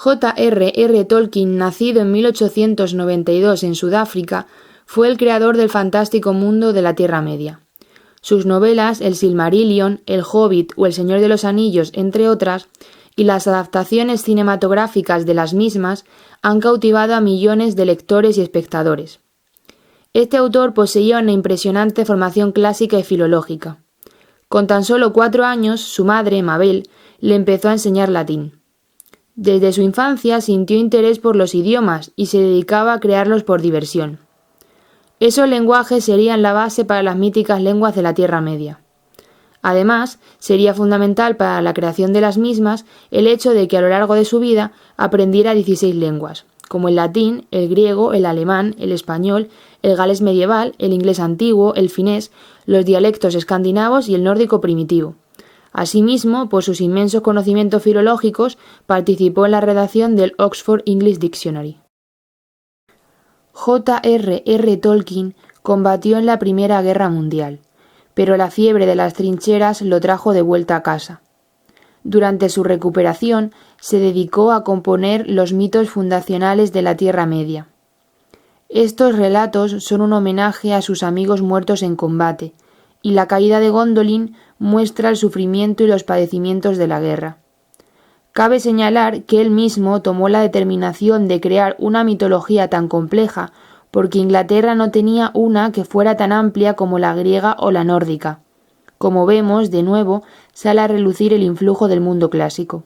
J.R.R. Tolkien, nacido en 1892 en Sudáfrica, fue el creador del fantástico mundo de la Tierra Media. Sus novelas El Silmarillion, El Hobbit o El Señor de los Anillos, entre otras, y las adaptaciones cinematográficas de las mismas han cautivado a millones de lectores y espectadores. Este autor poseía una impresionante formación clásica y filológica. Con tan solo 4 años, su madre, Mabel, le empezó a enseñar latín. Desde su infancia sintió interés por los idiomas y se dedicaba a crearlos por diversión. Esos lenguajes serían la base para las míticas lenguas de la Tierra Media. Además, sería fundamental para la creación de las mismas el hecho de que a lo largo de su vida aprendiera 16 lenguas, como el latín, el griego, el alemán, el español, el galés medieval, el inglés antiguo, el finés, los dialectos escandinavos y el nórdico primitivo. Asimismo, por sus inmensos conocimientos filológicos, participó en la redacción del Oxford English Dictionary. J.R.R. Tolkien combatió en la Primera Guerra Mundial, pero la fiebre de las trincheras lo trajo de vuelta a casa. Durante su recuperación, se dedicó a componer los mitos fundacionales de la Tierra Media. Estos relatos son un homenaje a sus amigos muertos en combate, y la caída de Gondolin muestra el sufrimiento y los padecimientos de la guerra. Cabe señalar que él mismo tomó la determinación de crear una mitología tan compleja porque Inglaterra no tenía una que fuera tan amplia como la griega o la nórdica. Como vemos, de nuevo, sale a relucir el influjo del mundo clásico.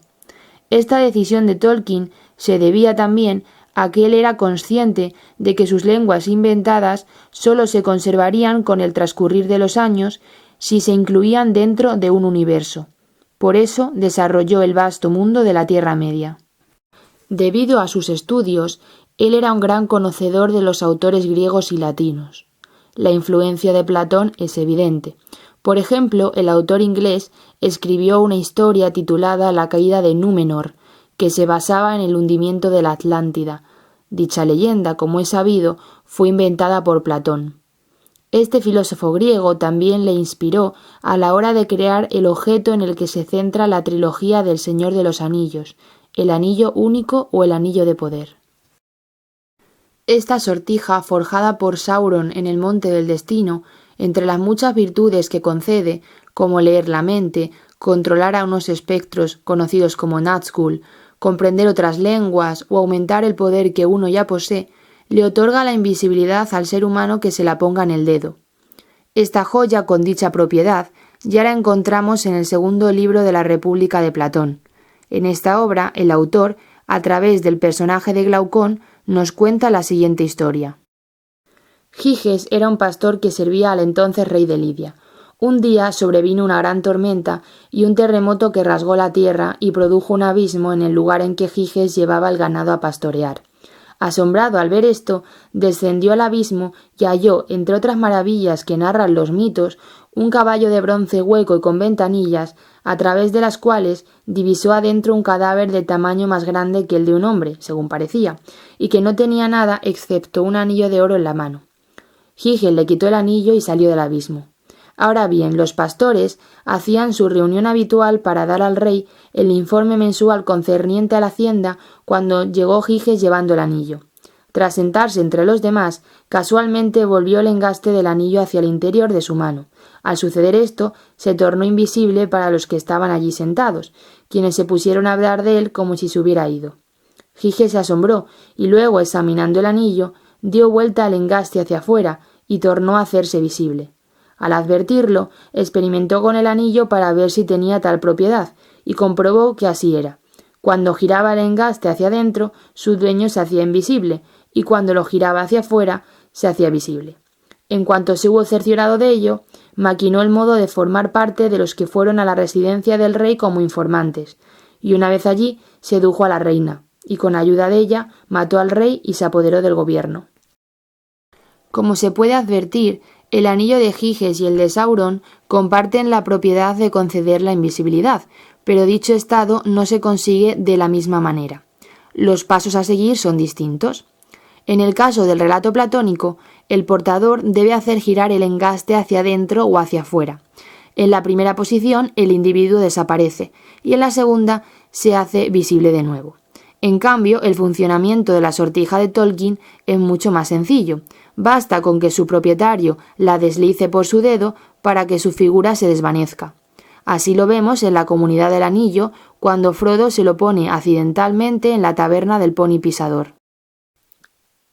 Esta decisión de Tolkien se debía también a que él era consciente de que sus lenguas inventadas solo se conservarían con el transcurrir de los años si se incluían dentro de un universo. Por eso desarrolló el vasto mundo de la Tierra Media. Debido a sus estudios, él era un gran conocedor de los autores griegos y latinos. La influencia de Platón es evidente. Por ejemplo, el autor inglés escribió una historia titulada La caída de Númenor, que se basaba en el hundimiento de la Atlántida. Dicha leyenda, como es sabido, fue inventada por Platón. Este filósofo griego también le inspiró a la hora de crear el objeto en el que se centra la trilogía del Señor de los Anillos, el Anillo Único o el Anillo de Poder. Esta sortija, forjada por Sauron en el Monte del Destino, entre las muchas virtudes que concede, como leer la mente, controlar a unos espectros conocidos como Nazgûl, comprender otras lenguas o aumentar el poder que uno ya posee, le otorga la invisibilidad al ser humano que se la ponga en el dedo. Esta joya con dicha propiedad ya la encontramos en el segundo libro de la República de Platón. En esta obra, el autor, a través del personaje de Glaucón, nos cuenta la siguiente historia. Giges era un pastor que servía al entonces rey de Lidia. Un día sobrevino una gran tormenta y un terremoto que rasgó la tierra y produjo un abismo en el lugar en que Giges llevaba el ganado a pastorear. Asombrado al ver esto, descendió al abismo y halló, entre otras maravillas que narran los mitos, un caballo de bronce hueco y con ventanillas, a través de las cuales divisó adentro un cadáver de tamaño más grande que el de un hombre, según parecía, y que no tenía nada excepto un anillo de oro en la mano. Giges le quitó el anillo y salió del abismo. Ahora bien, los pastores hacían su reunión habitual para dar al rey el informe mensual concerniente a la hacienda cuando llegó Giges llevando el anillo. Tras sentarse entre los demás, casualmente volvió el engaste del anillo hacia el interior de su mano. Al suceder esto, se tornó invisible para los que estaban allí sentados, quienes se pusieron a hablar de él como si se hubiera ido. Giges se asombró y luego, examinando el anillo, dio vuelta el engaste hacia afuera y tornó a hacerse visible. Al advertirlo, experimentó con el anillo para ver si tenía tal propiedad, y comprobó que así era. Cuando giraba el engaste hacia adentro, su dueño se hacía invisible, y cuando lo giraba hacia afuera, se hacía visible. En cuanto se hubo cerciorado de ello, maquinó el modo de formar parte de los que fueron a la residencia del rey como informantes, y una vez allí sedujo a la reina, y con ayuda de ella mató al rey y se apoderó del gobierno. Como se puede advertir, el anillo de Giges y el de Sauron comparten la propiedad de conceder la invisibilidad, pero dicho estado no se consigue de la misma manera. Los pasos a seguir son distintos. En el caso del relato platónico, el portador debe hacer girar el engaste hacia adentro o hacia afuera. En la primera posición, el individuo desaparece y en la segunda se hace visible de nuevo. En cambio, el funcionamiento de la sortija de Tolkien es mucho más sencillo. Basta con que su propietario la deslice por su dedo para que su figura se desvanezca. Así lo vemos en la Comunidad del Anillo, cuando Frodo se lo pone accidentalmente en la taberna del Pony Pisador.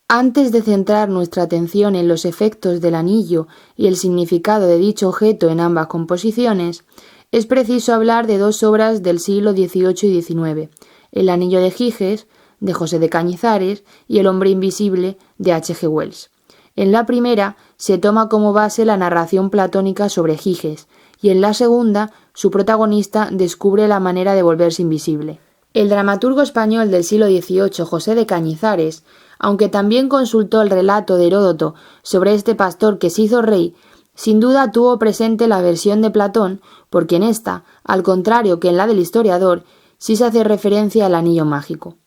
Antes de centrar nuestra atención en los efectos del anillo y el significado de dicho objeto en ambas composiciones, es preciso hablar de dos obras del siglo XVIII y XIX, El anillo de Giges, de José de Cañizares, y El hombre invisible, de H. G. Wells. En la primera se toma como base la narración platónica sobre Giges, y en la segunda su protagonista descubre la manera de volverse invisible. El dramaturgo español del siglo XVIII, José de Cañizares, aunque también consultó el relato de Heródoto sobre este pastor que se hizo rey, sin duda tuvo presente la versión de Platón, porque en esta, al contrario que en la del historiador, sí se hace referencia al anillo mágico.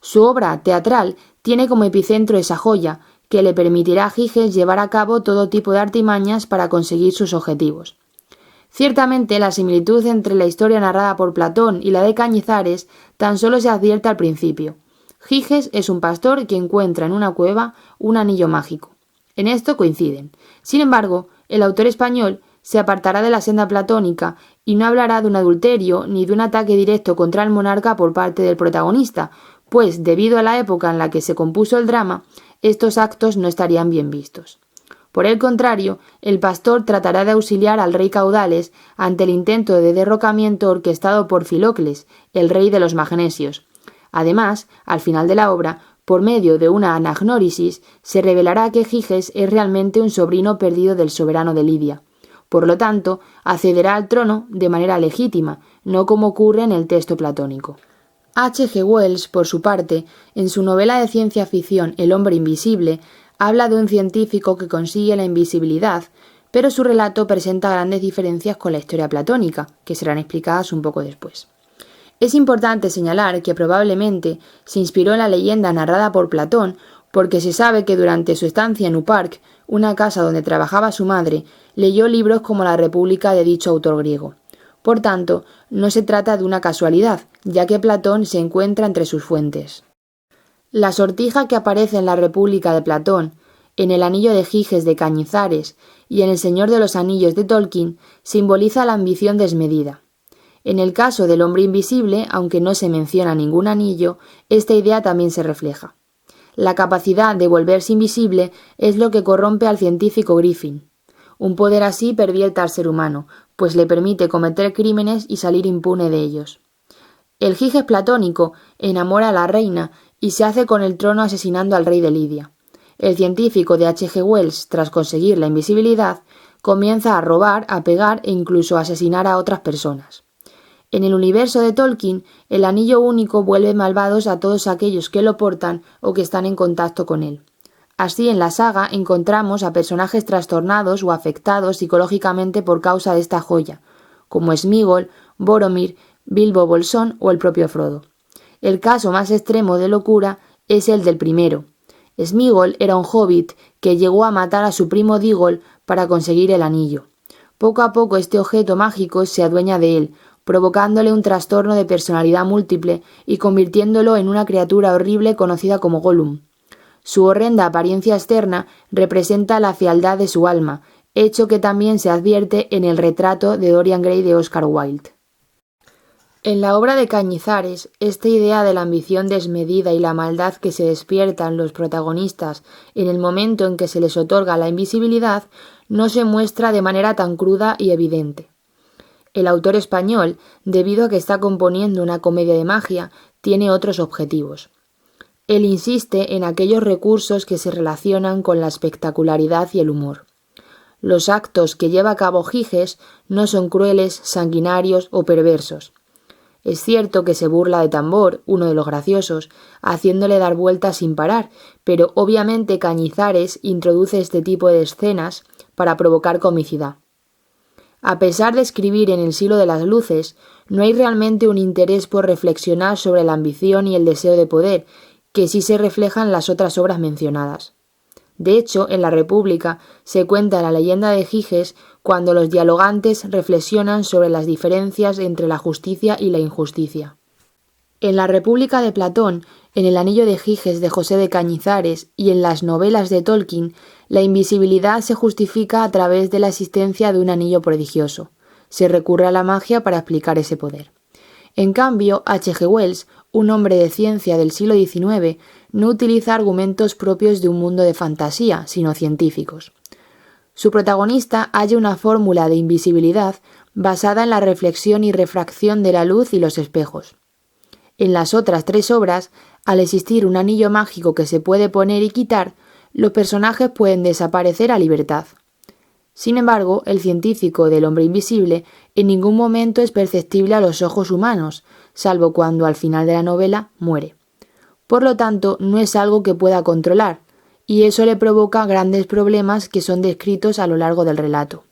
Su obra teatral tiene como epicentro esa joya, que le permitirá a Giges llevar a cabo todo tipo de artimañas para conseguir sus objetivos. Ciertamente, la similitud entre la historia narrada por Platón y la de Cañizares tan solo se advierte al principio. Giges es un pastor que encuentra en una cueva un anillo mágico. En esto coinciden. Sin embargo, el autor español se apartará de la senda platónica y no hablará de un adulterio ni de un ataque directo contra el monarca por parte del protagonista, pues, debido a la época en la que se compuso el drama, estos actos no estarían bien vistos. Por el contrario, el pastor tratará de auxiliar al rey Caudales ante el intento de derrocamiento orquestado por Filocles, el rey de los magnesios. Además, al final de la obra, por medio de una anagnórisis, se revelará que Giges es realmente un sobrino perdido del soberano de Lidia. Por lo tanto, accederá al trono de manera legítima, no como ocurre en el texto platónico. H. G. Wells, por su parte, en su novela de ciencia ficción El hombre invisible, habla de un científico que consigue la invisibilidad, pero su relato presenta grandes diferencias con la historia platónica, que serán explicadas un poco después. Es importante señalar que probablemente se inspiró en la leyenda narrada por Platón, porque se sabe que durante su estancia en Upark, una casa donde trabajaba su madre, leyó libros como La República de dicho autor griego. Por tanto, no se trata de una casualidad, ya que Platón se encuentra entre sus fuentes. La sortija que aparece en La República de Platón, en El anillo de Giges de Cañizares y en El Señor de los Anillos de Tolkien simboliza la ambición desmedida. En el caso del hombre invisible, aunque no se menciona ningún anillo, esta idea también se refleja. La capacidad de volverse invisible es lo que corrompe al científico Griffin. Un poder así pervierte al ser humano, pues le permite cometer crímenes y salir impune de ellos. El Giges platónico enamora a la reina y se hace con el trono asesinando al rey de Lidia. El científico de H. G. Wells, tras conseguir la invisibilidad, comienza a robar, a pegar e incluso a asesinar a otras personas. En el universo de Tolkien, el anillo único vuelve malvados a todos aquellos que lo portan o que están en contacto con él. Así, en la saga encontramos a personajes trastornados o afectados psicológicamente por causa de esta joya, como Sméagol, Boromir, Bilbo Bolsón o el propio Frodo. El caso más extremo de locura es el del primero. Sméagol era un hobbit que llegó a matar a su primo Dígol para conseguir el anillo. Poco a poco este objeto mágico se adueña de él, provocándole un trastorno de personalidad múltiple y convirtiéndolo en una criatura horrible conocida como Gollum. Su horrenda apariencia externa representa la fealdad de su alma, hecho que también se advierte en el retrato de Dorian Gray de Oscar Wilde. En la obra de Cañizares, esta idea de la ambición desmedida y la maldad que se despiertan los protagonistas en el momento en que se les otorga la invisibilidad no se muestra de manera tan cruda y evidente. El autor español, debido a que está componiendo una comedia de magia, tiene otros objetivos. Él insiste en aquellos recursos que se relacionan con la espectacularidad y el humor. Los actos que lleva a cabo Giges no son crueles, sanguinarios o perversos. Es cierto que se burla de Tambor, uno de los graciosos, haciéndole dar vueltas sin parar, pero obviamente Cañizares introduce este tipo de escenas para provocar comicidad. A pesar de escribir en el siglo de las luces, no hay realmente un interés por reflexionar sobre la ambición y el deseo de poder, que sí se reflejan en las otras obras mencionadas. De hecho, en La República se cuenta la leyenda de Giges cuando los dialogantes reflexionan sobre las diferencias entre la justicia y la injusticia. En la República de Platón, en el Anillo de Giges de José de Cañizares y en las novelas de Tolkien, la invisibilidad se justifica a través de la existencia de un anillo prodigioso. Se recurre a la magia para explicar ese poder. En cambio, H.G. Wells, un hombre de ciencia del siglo XIX, no utiliza argumentos propios de un mundo de fantasía, sino científicos. Su protagonista halla una fórmula de invisibilidad basada en la reflexión y refracción de la luz y los espejos. En las otras 3 obras, al existir un anillo mágico que se puede poner y quitar, los personajes pueden desaparecer a libertad. Sin embargo, el científico del hombre invisible en ningún momento es perceptible a los ojos humanos, salvo cuando al final de la novela muere. Por lo tanto, no es algo que pueda controlar, y eso le provoca grandes problemas que son descritos a lo largo del relato.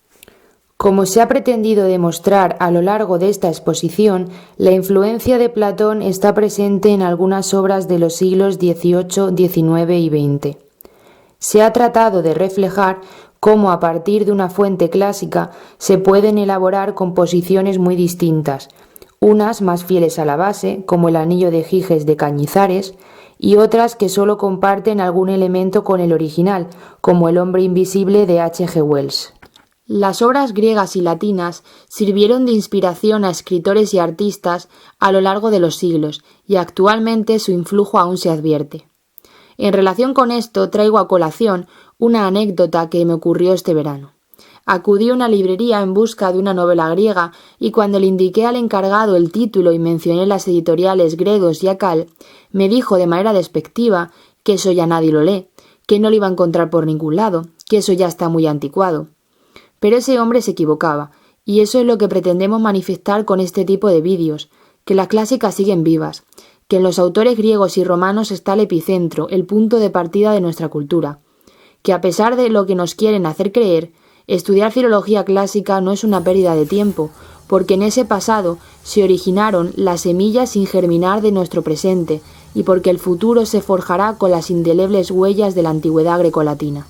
Como se ha pretendido demostrar a lo largo de esta exposición, la influencia de Platón está presente en algunas obras de los siglos XVIII, XIX y XX. Se ha tratado de reflejar cómo a partir de una fuente clásica se pueden elaborar composiciones muy distintas, unas más fieles a la base, como el Anillo de Giges de Cañizares, y otras que solo comparten algún elemento con el original, como El hombre invisible de H.G. Wells. Las obras griegas y latinas sirvieron de inspiración a escritores y artistas a lo largo de los siglos, y actualmente su influjo aún se advierte. En relación con esto, traigo a colación una anécdota que me ocurrió este verano. Acudí a una librería en busca de una novela griega y cuando le indiqué al encargado el título y mencioné las editoriales Gredos y Akal, me dijo de manera despectiva que eso ya nadie lo lee, que no lo iba a encontrar por ningún lado, que eso ya está muy anticuado. Pero ese hombre se equivocaba, y eso es lo que pretendemos manifestar con este tipo de vídeos, que las clásicas siguen vivas, que en los autores griegos y romanos está el epicentro, el punto de partida de nuestra cultura, que a pesar de lo que nos quieren hacer creer, estudiar filología clásica no es una pérdida de tiempo, porque en ese pasado se originaron las semillas sin germinar de nuestro presente, y porque el futuro se forjará con las indelebles huellas de la antigüedad grecolatina.